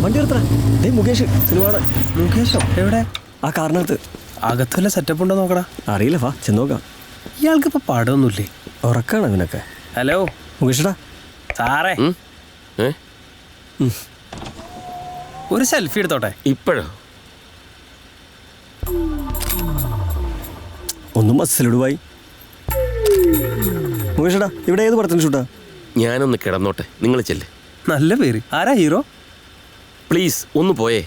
വണ്ടി എടുത്തേ. മുകേഷ് സിനിമ. മുകേഷോ? എവിടെ? ആ കാറിനകത്ത്. അകത്തുള്ള സെറ്റപ്പ് ഉണ്ടോ നോക്കടാ. അറിയില്ല, വാ ചെന്ന് നോക്കാം. ഇയാൾക്കിപ്പോ പടമൊന്നുമില്ലേ? ഉറക്കാണ് അവനൊക്കെ. ഹലോ മുകേഷടാ. സാറേ ഒരു സെൽഫി എടുത്തോട്ടെ. ഇപ്പോഴോ? ഒന്നും മസിലിടുവായി. മുകേഷടാ, ഇവിടെ ഏത് പടത്തിന് ഷൂട്ടാ? ഞാനൊന്ന് കിടന്നോട്ടെ, നിങ്ങൾ ചെല്ല്. നല്ല പേര്. ആരാ ഹീറോ? പ്ലീസ് ഒന്ന് പോയേ.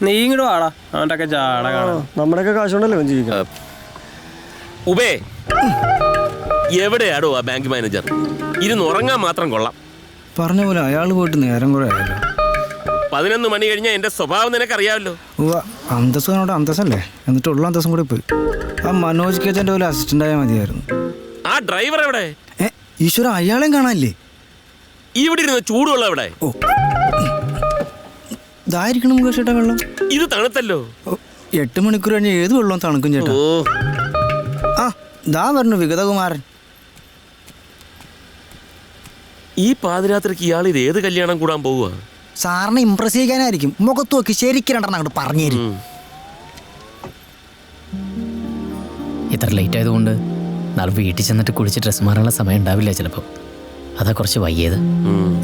നീ ഇങ്ങോട്ട് വാടാ, അവൻ്റെ ഒക്കെ ചാട കാണാം. നമ്മുടെയൊക്കെ കാശുകൊണ്ടല്ലേ അവൻ ജീവിക്കാം. ഉബേ, എവിടെയാടോ ആ ബാങ്ക് മാനേജർ? ഇരുന്ന് ഉറങ്ങാൻ മാത്രം കൊള്ളാം. പറഞ്ഞ പോലെ അയാൾ പോയിട്ട് നേരം കുറെ ആയല്ലോ. 11 മണി കഴിഞ്ഞാൽ എൻ്റെ സ്വഭാവം നിനക്കറിയാമല്ലോ. അന്തസ്സോട് അന്തസ്സല്ലേ, എന്നിട്ടുള്ള അന്തസ്സും കൂടി പോയി. ആ മനോജ് കേച്ചൻ്റെ പോലെ അസിസ്റ്റന്റ് ആയാൽ മതിയായിരുന്നു. ആ ഡ്രൈവർ എവിടെ? ഈശ്വര, അയാളെയും കാണാനില്ലേ? ഇവിടെ ഇരുന്ന് ചൂടുള്ള എവിടെ? ഓ, ഇതായിരിക്കണം മുകേഷ് ചേട്ടാ വെള്ളം. ഇത് തണുത്തല്ലോ. 8 മണിക്കൂർ കഴിഞ്ഞ് ഏത് വെള്ളവും തണുക്കും ചേട്ടാ. ആ ദാ പറഞ്ഞു വിഗതകുമാരൻ. ഈ പാതിരാത്രിക്ക് ഇയാൾ ഇത് ഏത് കല്യാണം കൂടാൻ പോവുക? സാറിനെ ഇംപ്രസ് ചെയ്യാനായിരിക്കും. മുഖത്ത് നോക്കി ശരിക്കും രണ്ടെണ്ണം അങ്ങോട്ട് പറഞ്ഞു തരും. ഇത്ര ലേറ്റ് ആയതുകൊണ്ട് നാളെ വീട്ടിൽ ചെന്നിട്ട് കുളിച്ച് ഡ്രസ്സ് മാറാനുള്ള സമയം ഉണ്ടാവില്ല ചിലപ്പോൾ. അതാ കുറച്ച് വയ്യത്.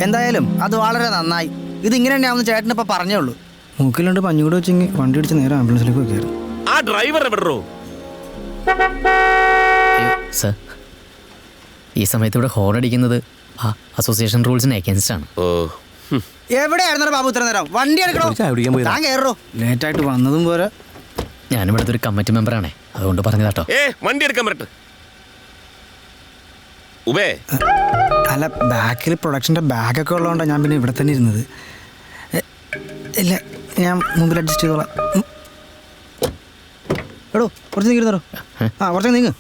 എന്തായാലും അത് വളരെ നന്നായി. ഇതിങ്ങനെ തന്നെയാവുന്ന ചേട്ടൻ ഇപ്പം പറഞ്ഞേ ഉള്ളൂ. മൂക്കിലുണ്ട് പഞ്ഞുകൂടെ വെച്ചെങ്കിൽ വണ്ടി അടിച്ച് നേരെ ആംബുലൻസിലേക്ക് വെക്കായിരുന്നു. ആ ഡ്രൈവർ എവിടെയോ? സർ, ഈ സമയത്ത് ഇവിടെ ഹോൺ അടിക്കുന്നത് ആ അസോസിയേഷൻ റൂൾസിന് അഗൈൻസ്റ്റ് ആണ്. എവിടെയായിരുന്നു ബാബു ഇത്ര നേരം? വണ്ടി എടുക്കണോ? താൻ കയറോ? ലേറ്റായിട്ട് വന്നതും പോരാ. ഞാനിവിടുത്തെ ഒരു കമ്മിറ്റി മെമ്പറാണേ, അതുകൊണ്ട് പറഞ്ഞതാട്ടോ. വണ്ടി എടുക്കാൻ പറ്റ. ഉബേ, അല്ല, ബാക്കിൽ പ്രൊഡക്ഷൻ്റെ ബാഗൊക്കെ ഉള്ളതുകൊണ്ടാണ് ഞാൻ പിന്നെ ഇവിടെ തന്നെ ഇരുന്നത്. ഇല്ല, ഞാൻ മുമ്പിൽ അഡ്ജസ്റ്റ് ചെയ്തോളാം. എടോ കുറച്ച് നീങ്ങിരുന്നോ? ആ കുറച്ച് നീങ്ങ്.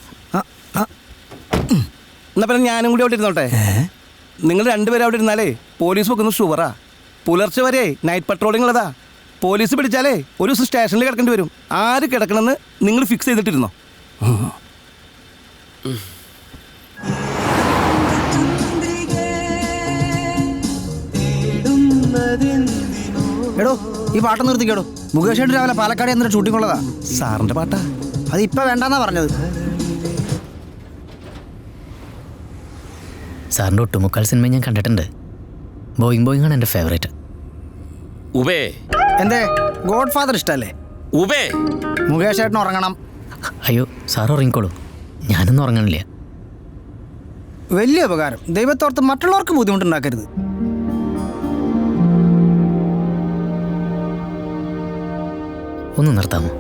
എന്നാ പിന്നെ ഞാനും കൂടി അവിടെ ഇരുന്നോട്ടെ. നിങ്ങൾ രണ്ടുപേരും അവിടെ ഇരുന്നാലേ പോലീസ് വെക്കുന്ന ഷുവറാ. പുലർച്ചെ വരെ നൈറ്റ് പട്രോളിംഗ് ഉള്ളതാ. പോലീസ് പിടിച്ചാലേ ഒരു ദിവസം സ്റ്റേഷനിൽ കിടക്കേണ്ടി വരും. ആര് കിടക്കണമെന്ന് നിങ്ങൾ ഫിക്സ് ചെയ്തിട്ടിരുന്നോ? എടോ ഈ പാട്ട് നിർത്തിക്കേടോ. മുകേഷ് ഏട്ടൻ രാവിലെ പാലക്കാട് എന്നിട്ട് ഷൂട്ടിംഗ് ഉള്ളതാ. സാറിൻ്റെ പാട്ടാ. അത് ഇപ്പം വേണ്ടെന്നാ പറഞ്ഞത്. സാറിൻ്റെ ഒട്ടുമുക്കാൽ സിനിമ ഞാൻ കണ്ടിട്ടുണ്ട്. ബോയിങ് ബോയിങ് ആണ് എൻ്റെ ഫേവറേറ്റ്. ഉബേ, എന്തേ ഗോഡ് ഫാദർ ഇഷ്ടമല്ലേ? ഉബേ, മുകേഷ് ഏട്ടൻ ഉറങ്ങണം. അയ്യോ സാർ ഉറങ്ങിക്കോളൂ, ഞാനൊന്നും ഉറങ്ങണില്ല. വലിയ ഉപകാരം. ദൈവത്തോർത്ത് മറ്റുള്ളവർക്ക് ബുദ്ധിമുട്ടുണ്ടാക്കരുത്. ഒന്ന് നിർത്താമോ?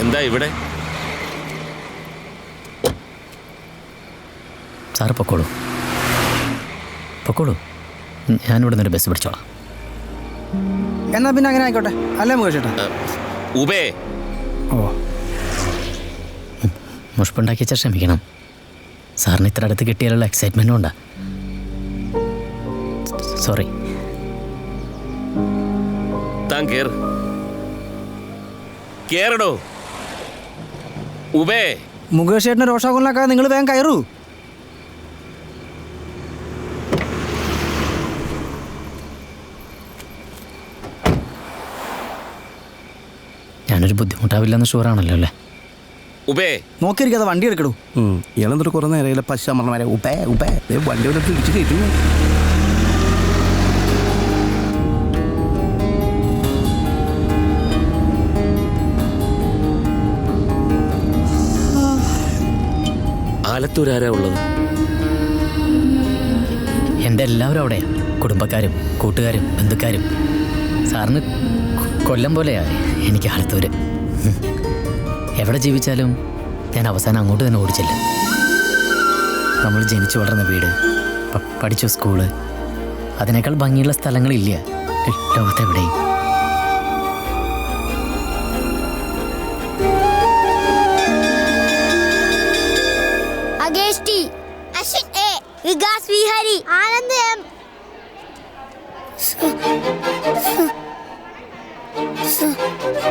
എന്താ ഇവിടെ? സാറ് പൊക്കോളൂ, പൊക്കോളൂ. ഞാനിവിടെ നിന്നൊരു ബസ് പിടിച്ചോളാം. എന്നാ പിന്നെ അങ്ങനെ ആയിക്കോട്ടെ, അല്ലേ മുകേഷ് ഏട്ടാ? ഉബേ, ഓ, മുഷ്പുണ്ടാക്കി വെച്ചാൽ ക്ഷമിക്കണം. സാറിന് ഇത്ര അടുത്ത് കിട്ടിയാലുള്ള എക്സൈറ്റ്മെൻറ്റും ഉണ്ടാ. സോറി. താൻ കേറടോ. ഉബേ, മുകേഷ് ഏട്ടനെ രോഷാകുലനാക്കാതെ നിങ്ങൾ വേഗം കയറൂ. ഞാനൊരു ബുദ്ധിമുട്ടാവില്ലെന്ന് ഷുവറാണല്ലോ അല്ലേ? ഉബേ, നോക്കിയിരിക്കാതെ വണ്ടി എടുക്കടൂ. ഇയാളെന്തൊരു കുറേ നേരം പശുമരണമാരെ ഉബേ ഉബേ വണ്ടി വന്നിട്ട് ഇടിച്ച് കയറ്റുന്നു. ആലത്തൂരാരാ ഉള്ളത്? എൻ്റെ എല്ലാവരും അവിടെയാണ്. കുടുംബക്കാരും കൂട്ടുകാരും ബന്ധുക്കാരും. സാറിന് കൊല്ലം പോലെയാണ് എനിക്ക് ആലത്തൂര്. എവിടെ ജീവിച്ചാലും ഞാൻ അവസാനം അങ്ങോട്ട് തന്നെ ഓടിച്ചില്ല. നമ്മൾ ജനിച്ചു വളർന്ന വീട്, പഠിച്ച സ്കൂള്, അതിനേക്കാൾ ഭംഗിയുള്ള സ്ഥലങ്ങളില്ല ലോകത്തെവിടെയും.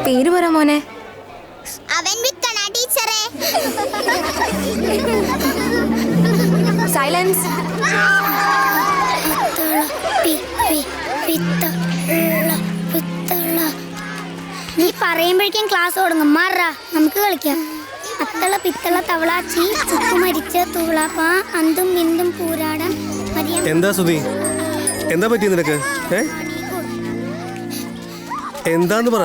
പേര് പറ മോനെ. അവൻ വിക്കണ ടീച്ചറേ. സൈലൻസ്. നീ പറയുമ്പോഴേക്കും ക്ലാസ് തുടങ്ങും. മാറാ, നമുക്ക് കളിക്കാം. അത്തള പിത്തള തവളാച്ചി ചുക്കു മരിച്ച തുളപ്പ അന്തും ബിന്ദും പൂരാടം എന്താ സുധി, എന്താ പറ്റി നിനക്ക്? എന്താന്ന് പറ.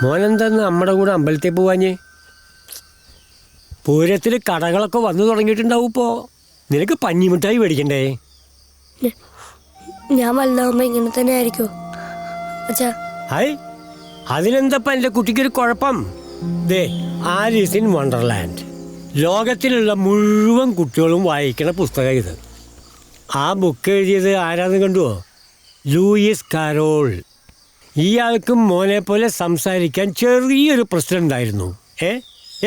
മോനെന്താന്ന് നമ്മുടെ കൂടെ അമ്പലത്തിൽ പോവാഞ്ഞേ? പൂരത്തിൽ കടകളൊക്കെ വന്നു തുടങ്ങിയിട്ടുണ്ടാവും. ഇപ്പോൾ നിനക്ക് പഞ്ഞിമിഠായി മേടിക്കണ്ടേ? ഞാൻ വലുതാവുമ്പോ ഇങ്ങനെ തന്നെ ആയിരിക്കും അച്ഛാ. ഹായ്, അതിനെന്തപ്പ എൻ്റെ കുട്ടിക്കൊരു കുഴപ്പം? ദേ, ആലീസ് ഇൻ വണ്ടർലാൻഡ് ലോകത്തിലുള്ള മുഴുവൻ കുട്ടികളും വായിക്കണ പുസ്തകം ഇത്. ആ ബുക്ക് എഴുതിയത് ആരാന്ന് കണ്ടുവോ? Luis Carol. ഇയാൾക്കും മോനെ പോലെ സംസാരിക്കാൻ ചെറിയൊരു പ്രശ്നം ഉണ്ടായിരുന്നു.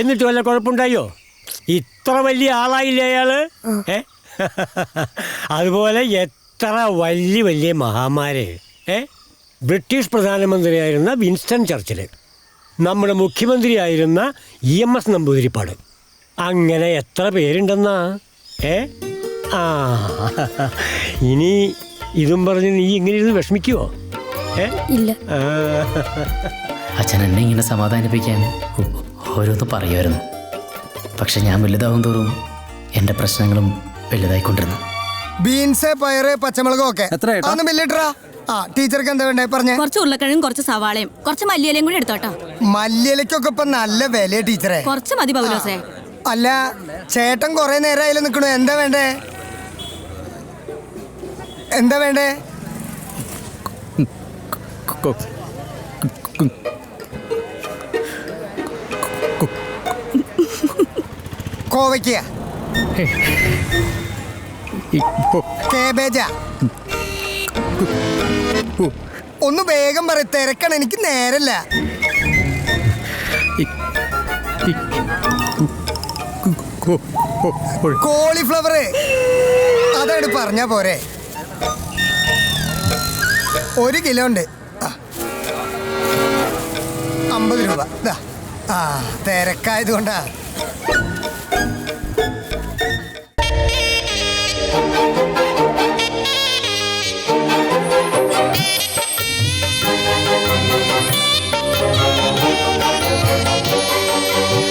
എന്നിട്ട് വല്ല കുഴപ്പമുണ്ടായോ? ഇത്ര വലിയ ആളായില്ലേ അയാള്? അതുപോലെ എത്ര വലിയ വലിയ മഹാന്മാര്. ബ്രിട്ടീഷ് പ്രധാനമന്ത്രിയായിരുന്ന വിൻസ്റ്റൺ ചർച്ചിൽ, നമ്മുടെ മുഖ്യമന്ത്രിയായിരുന്ന EMS നമ്പൂതിരിപ്പാട്, അങ്ങനെ എത്ര പേരുണ്ടെന്നാ. ആ ഇനി ഇതും പറഞ്ഞ് നീ ഇങ്ങനെ ഇരുന്ന് വിഷമിക്കുവോ? ഇല്ല. അച്ഛൻ എന്നെ ഇങ്ങനെ സമാധാനിപ്പിക്കാൻ ഓരോന്ന് പറയുമായിരുന്നു. പക്ഷെ ഞാൻ വലുതാവും തോറും എൻ്റെ പ്രശ്നങ്ങളും വലുതായിക്കൊണ്ടിരുന്നു. ബീൻസ്, പയറ്, പച്ചമുളകും ഒക്കെ ഒന്ന് ബില്ലിട്ടറാ. ആ ടീച്ചർക്ക് എന്താ വേണ്ടേ പറഞ്ഞേ? കുറച്ച് ഉരുളക്കിഴങ്ങും കുറച്ച് സവാളയും കുറച്ച് മല്ലിയിലയും കൂടി എടുത്തോട്ടോ. മല്ലിയിലക്കൊക്കെ ഇപ്പൊ നല്ല വില ടീച്ചറെ. കുറച്ച് മതി പൗലോസേ. അല്ല, ചേട്ടൻ കൊറേ നേരമായാലും നിക്കണു. എന്താ വേണ്ടേ? എന്താ വേണ്ടേ? കോവയ്ക്ക, കേബേജ. ഒന്ന് വേഗം പറ, തിരക്കണം, എനിക്ക് നേരല്ല. കോളിഫ്ലവർ അതാണ് പറഞ്ഞാ പോരെ. 1 കിലോ ഉണ്ട്. 50 രൂപ. ആ തിരക്കായത് കൊണ്ടാ.